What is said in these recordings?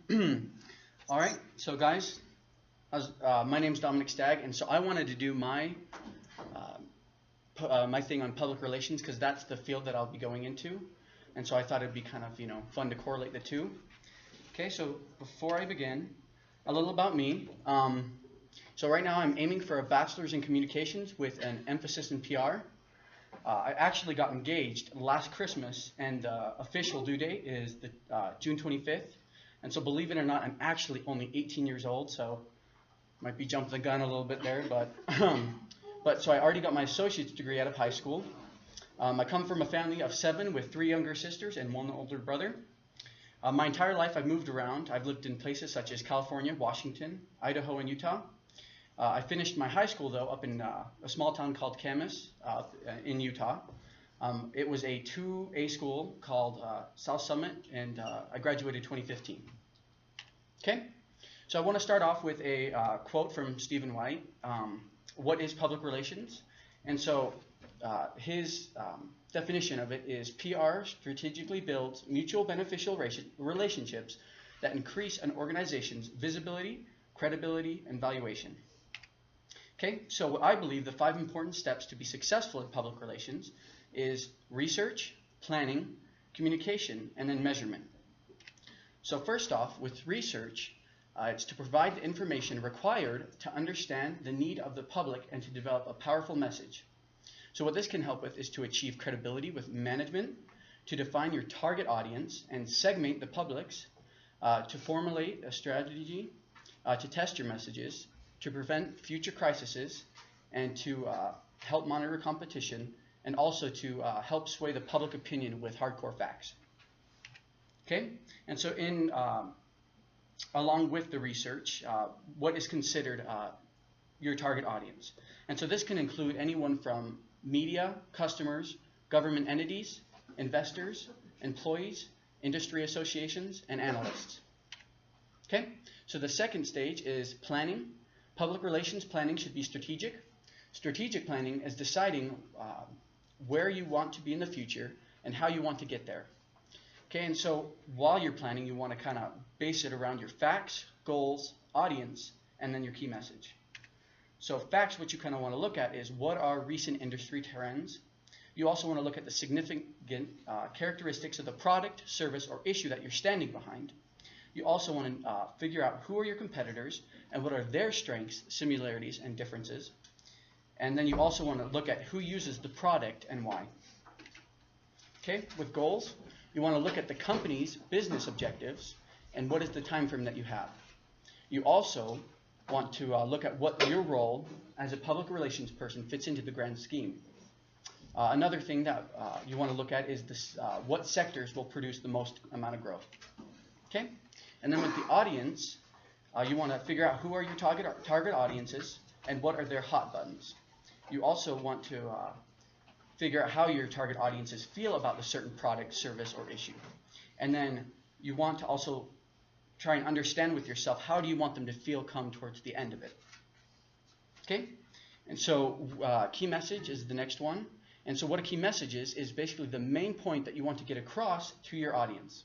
All right, so guys, my name's Dominic Stagg, and so I wanted to do my thing on public relations because that's the field that I'll be going into, and so I thought it'd be kind of fun to correlate the two. Okay, so before I begin, a little about me. So right now I'm aiming for a bachelor's in communications with an emphasis in PR. I actually got engaged last Christmas, and the official due date is June 25th. And so believe it or not, I'm actually only 18 years old, so might be jumping the gun a little bit there, but so I already got my associate's degree out of high school. I come from a family of 7 with 3 younger sisters and 1 older brother. My entire life I've moved around. I've lived in places such as California, Washington, Idaho, and Utah. I finished my high school, though, up in a small town called Camas in Utah. It was a 2A school called South Summit, and I graduated 2015. Okay, so I want to start off with a quote from Stephen White. What is public relations? And so his definition of it is PR strategically builds mutual beneficial relationships that increase an organization's visibility, credibility, and valuation. Okay, so I believe the 5 important steps to be successful in public relations is research, planning, communication, and then measurement. So first off, with research, it's to provide the information required to understand the need of the public and to develop a powerful message. So what this can help with is to achieve credibility with management, to define your target audience and segment the publics, to formulate a strategy, to test your messages, to prevent future crises, and to help monitor competition, and also to help sway the public opinion with hardcore facts. Okay, and so along with the research, what is considered your target audience? And so this can include anyone from media, customers, government entities, investors, employees, industry associations, and analysts. Okay, so the second stage is planning. Public relations planning should be strategic. Strategic planning is deciding where you want to be in the future and how you want to get there. Okay, and so while you're planning, you want to kind of base it around your facts, goals, audience, and then your key message. So facts, what you kind of want to look at is what are recent industry trends. You also want to look at the significant characteristics of the product, service, or issue that you're standing behind. You also want to figure out who are your competitors and what are their strengths, similarities, and differences. And then you also want to look at who uses the product and why. Okay, with goals, you want to look at the company's business objectives and what is the time frame that you have. You also want to look at what your role as a public relations person fits into the grand scheme. Another thing that you want to look at is this, what sectors will produce the most amount of growth. Okay, and then with the audience, you want to figure out who are your target audiences and what are their hot buttons. You also want to figure out how your target audiences feel about a certain product, service, or issue. And then you want to also try and understand with yourself, how do you want them to feel come towards the end of it? Okay, and so key message is the next one. And so what a key message is basically the main point that you want to get across to your audience.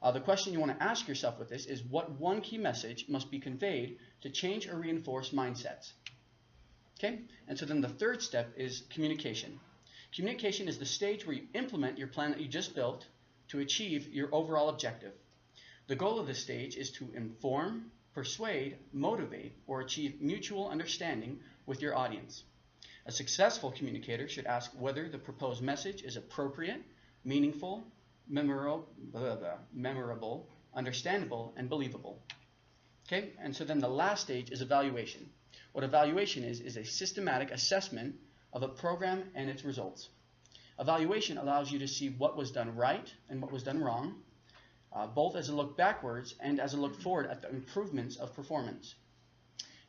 The question you want to ask yourself with this is, what one key message must be conveyed to change or reinforce mindsets? Okay, and so then the third step is communication. Communication is the stage where you implement your plan that you just built to achieve your overall objective. The goal of this stage is to inform, persuade, motivate, or achieve mutual understanding with your audience. A successful communicator should ask whether the proposed message is appropriate, meaningful, memorable, understandable, and believable. Okay, and so then the last stage is evaluation. What evaluation is a systematic assessment of a program and its results. Evaluation allows you to see what was done right and what was done wrong, both as a look backwards and as a look forward at the improvements of performance.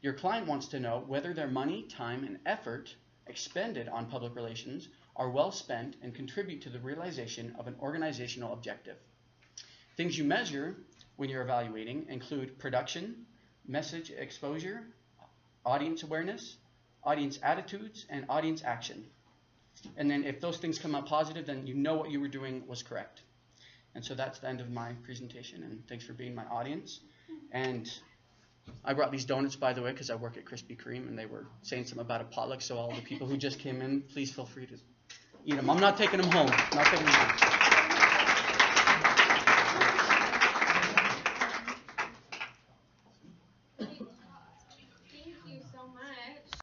Your client wants to know whether their money, time, and effort expended on public relations are well spent and contribute to the realization of an organizational objective. Things you measure when you're evaluating include production, message exposure, audience awareness, audience attitudes, and audience action. And then if those things come out positive, then you know what you were doing was correct. And so that's the end of my presentation, and thanks for being my audience. And I brought these donuts, by the way, because I work at Krispy Kreme, and they were saying something about a potluck, so all the people who just came in, please feel free to eat them. I'm not taking them home.